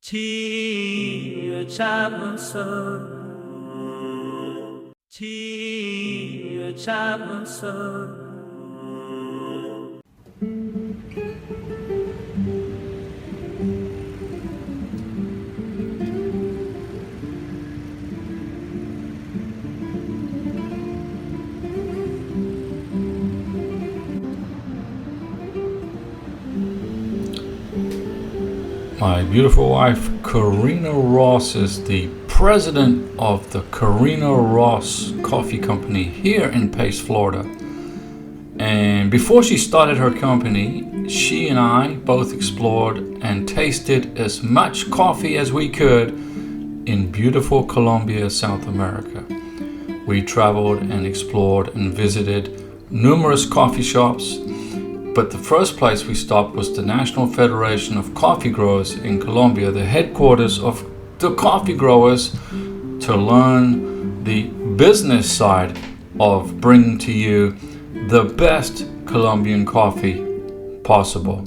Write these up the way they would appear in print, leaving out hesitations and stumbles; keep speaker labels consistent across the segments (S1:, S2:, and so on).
S1: 지을 잡으소 지을 잡으소
S2: My beautiful wife, Karina Ross, is the president of the Karina Ross Coffee Company here in Pace, Florida. And before she started her company, she and I both explored and tasted as much coffee as we could in beautiful Colombia, South America. We traveled and explored and visited numerous coffee shops. But the first place we stopped was the National Federation of Coffee Growers in Colombia, the headquarters of the coffee growers, to learn the business side of bringing to you the best Colombian coffee possible.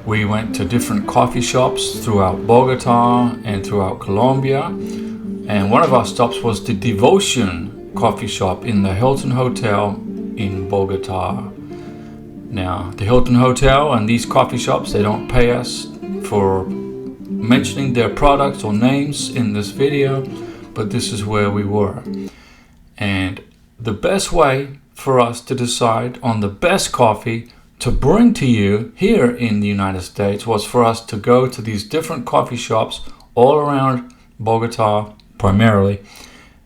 S2: We went to different coffee shops throughout Bogota and throughout Colombia, and one of our stops was the Devotion coffee shop in the Hilton Hotel in Bogota. Now, the Hilton Hotel and these coffee shops, they don't pay us for mentioning their products or names in this video, but this is where we were. And the best way for us to decide on the best coffee to bring to you here in the United States was for us to go to these different coffee shops all around Bogota primarily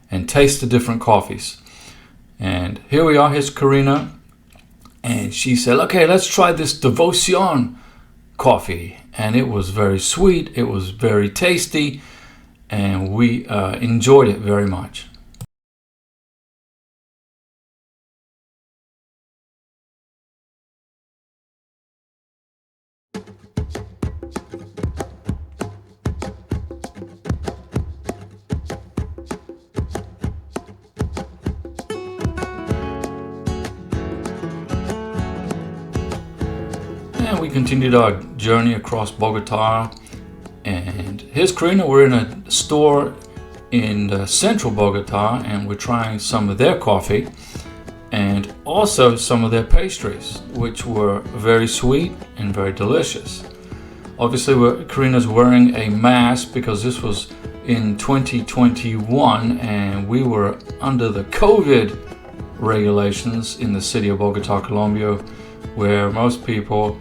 S2: and taste the different coffees. And here we are, here's Karina, and she said, okay, let's try this Devotion coffee. And it was very sweet, it was very tasty, and we enjoyed it very much. And we continued our journey across Bogota, and here's Karina. We're in a store in central Bogota, and we're trying some of their coffee and also some of their pastries, which were very sweet and very delicious. Obviously, Karina's wearing a mask because this was in 2021 and we were under the COVID regulations in the city of Bogota, Colombia, where most people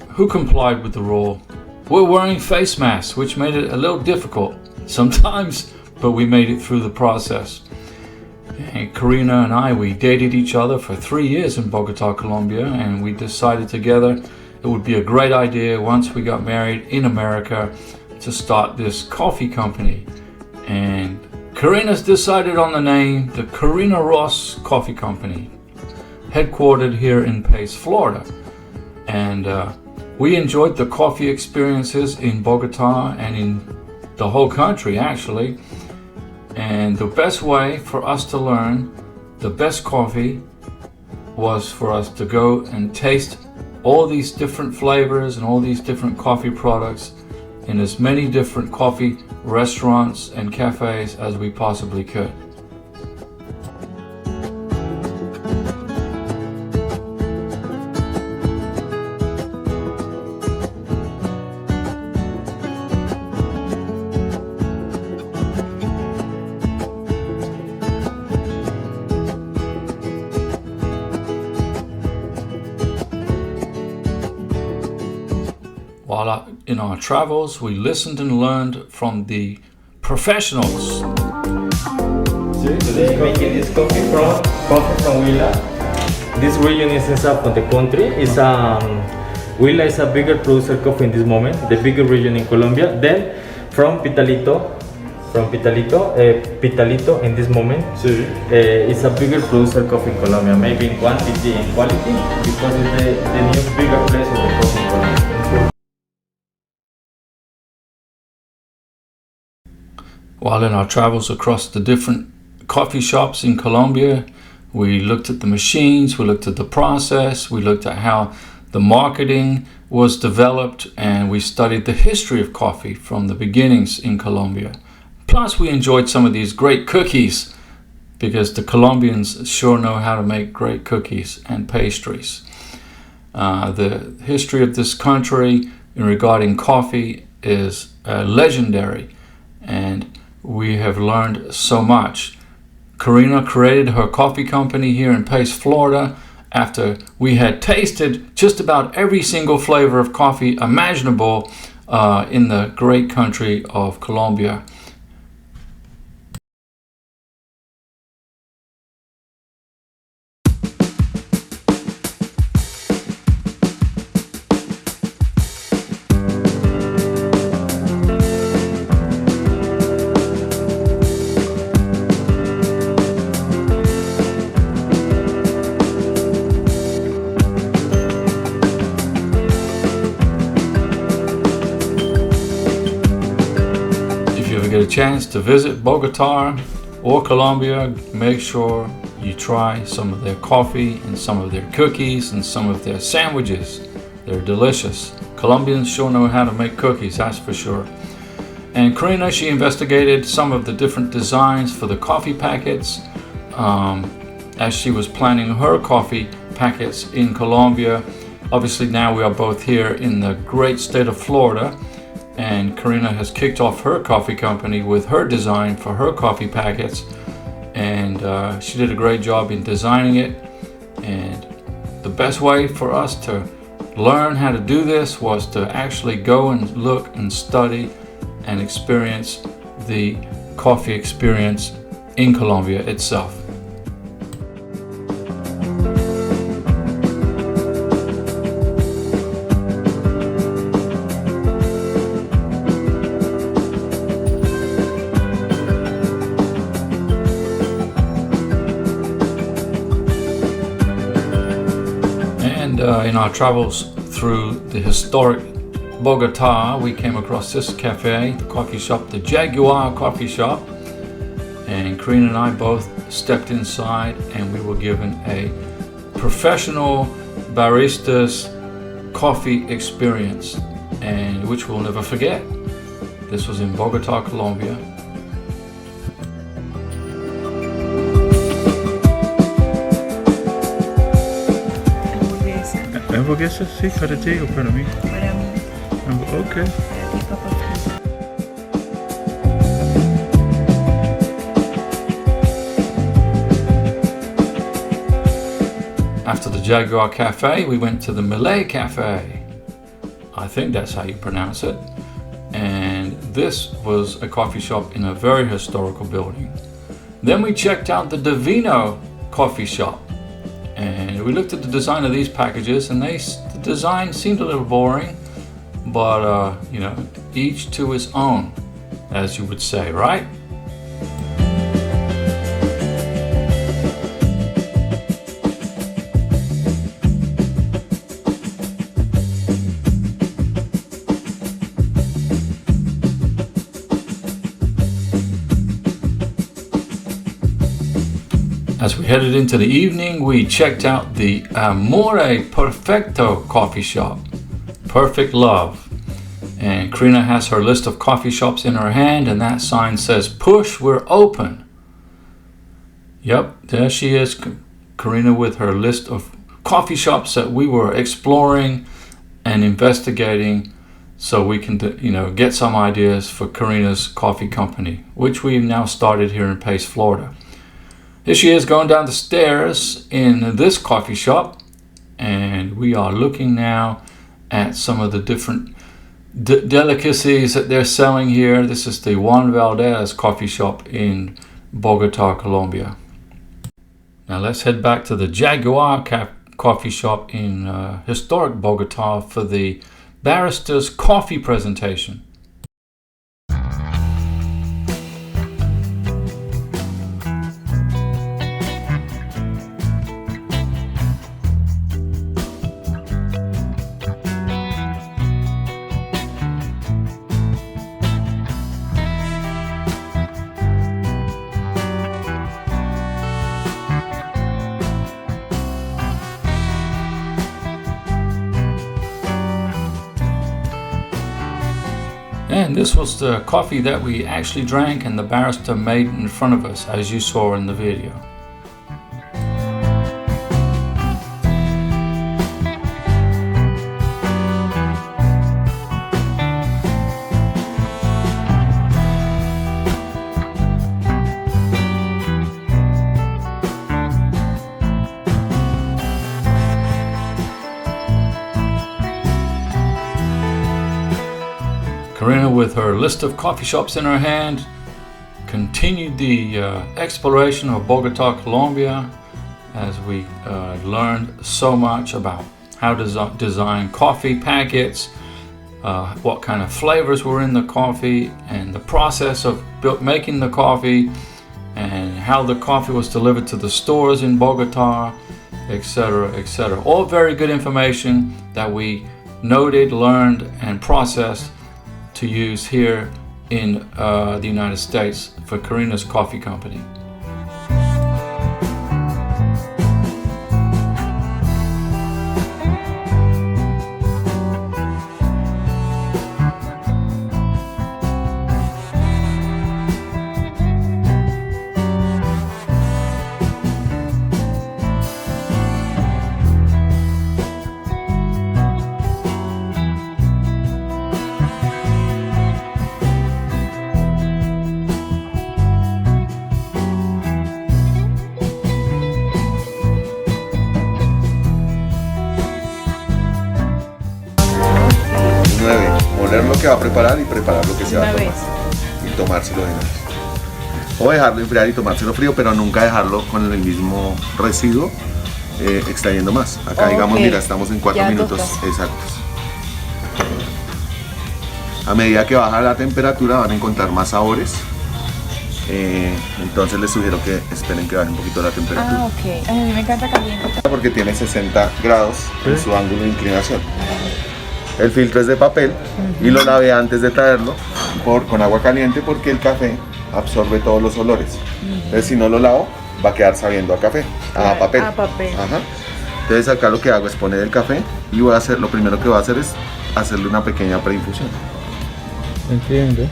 S2: who complied with the rule were wearing face masks, which made it a little difficult sometimes, but we made it through the process. And Karina and I, we dated each other for 3 years in Bogota, Colombia, and we decided together it would be a great idea once we got married in America to start this coffee company. And Karina's decided on the name, the Karina Ross Coffee Company, headquartered here in Pace, Florida. And we enjoyed the coffee experiences in Bogota and in the whole country, actually. And the best way for us to learn the best coffee was for us to go and taste all these different flavors and all these different coffee products in as many different coffee restaurants and cafes as we possibly could. While in our travels, we listened and learned from the professionals.
S3: Today making this coffee from Huila. This region is in south of the country. Huila is a bigger producer of coffee in this moment, the bigger region in Colombia. Then from Pitalito in this moment, is a bigger producer of coffee in Colombia, maybe in quantity and quality, because it's the new bigger place of the coffee in Colombia.
S2: While in our travels across the different coffee shops in Colombia, we looked at the machines, we looked at the process, we looked at how the marketing was developed, and we studied the history of coffee from the beginnings in Colombia. Plus, we enjoyed some of these great cookies, because the Colombians sure know how to make great cookies and pastries. The history of this country in regarding coffee is legendary, and we have learned so much. Karina created her coffee company here in Pace, Florida, after we had tasted just about every single flavor of coffee imaginable in the great country of Colombia. Get a chance to visit Bogota or Colombia, make sure you try some of their coffee and some of their cookies and some of their sandwiches. They're delicious. Colombians sure know how to make cookies, that's for sure. And Karina, she investigated some of the different designs for the coffee packets as she was planning her coffee packets in Colombia. Obviously now we are both here in the great state of Florida, and Karina has kicked off her coffee company with her design for her coffee packets, and she did a great job in designing it. And the best way for us to learn how to do this was to actually go and look and study and experience the coffee experience in Colombia itself. In our travels through the historic Bogota, we came across this cafe, the coffee shop, the Jaguar Coffee Shop, and Karina and I both stepped inside, and we were given a professional barista's coffee experience, and which we'll never forget. This was in Bogota, Colombia.
S4: Hamburguesas, sí, para ti o para mí?
S5: Para mí,
S4: Okay.
S5: para ti, papa frito.
S2: After the Jaguar Cafe, we went to the Malay Cafe. I think that's how you pronounce it. And this was a coffee shop in a very historical building. Then we checked out the Divino Coffee Shop. And we looked at the design of these packages, and the design seemed a little boring, but each to his own, as you would say, right? As we headed into the evening, we checked out the Amore Perfecto coffee shop, Perfect Love. And Karina has her list of coffee shops in her hand, and that sign says, "Push, we're open." Yep, there she is, Karina, with her list of coffee shops that we were exploring and investigating, so we can get some ideas for Karina's coffee company, which we've now started here in Pace, Florida. Here she is going down the stairs in this coffee shop, and we are looking now at some of the different delicacies that they're selling here. This is the Juan Valdez coffee shop in Bogota, Colombia. Now let's head back to the Jaguar coffee shop in historic Bogota for the barista's coffee presentation. And this was the coffee that we actually drank and the barista made in front of us, as you saw in the video. Karina, with her list of coffee shops in her hand, continued the exploration of Bogota, Colombia, as we learned so much about how to design coffee packets, what kind of flavors were in the coffee, and the process of making the coffee, and how the coffee was delivered to the stores in Bogota, etc., etc. All very good information that we noted, learned, and processed to use here in the United States for Karina's coffee company.
S5: Moler lo que va a preparar y preparar lo que se va a tomar y tomárselo de una vez. O dejarlo enfriar y tomárselo frío, pero nunca dejarlo con el mismo residuo extrayendo más. Acá digamos, mira, estamos en 4 minutos exactos. A medida que baja la temperatura van a encontrar más sabores. Entonces les sugiero que esperen que baje un poquito la temperatura.
S6: Ah, ok. A mí me encanta caliente.
S5: Porque tiene 60 grados en su ángulo de inclinación. El filtro es de papel y lo lavé antes de traerlo con agua caliente porque el café absorbe todos los olores. Entonces si no lo lavo va a quedar sabiendo a café, a papel.
S6: A papel.
S5: Ajá. Entonces acá lo que hago es poner el café y lo primero que voy a hacer es hacerle una pequeña preinfusión.
S3: Entiendo.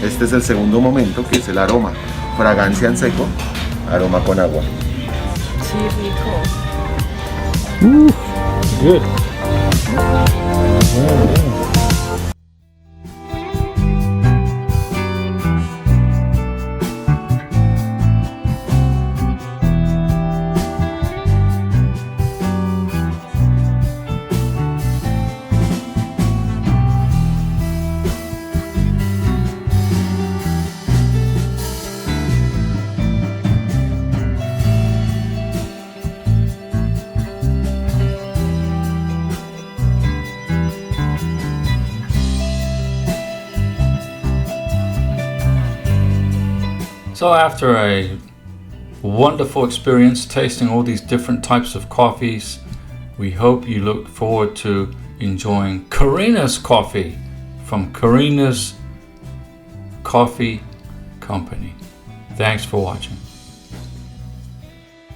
S5: Este es el segundo momento, que es el aroma. Fragancia en seco, aroma con agua.
S6: Sí, rico.
S3: Good.
S2: So after a wonderful experience tasting all these different types of coffees, we hope you look forward to enjoying Karina's coffee from Karina's Coffee Company. Thanks for watching.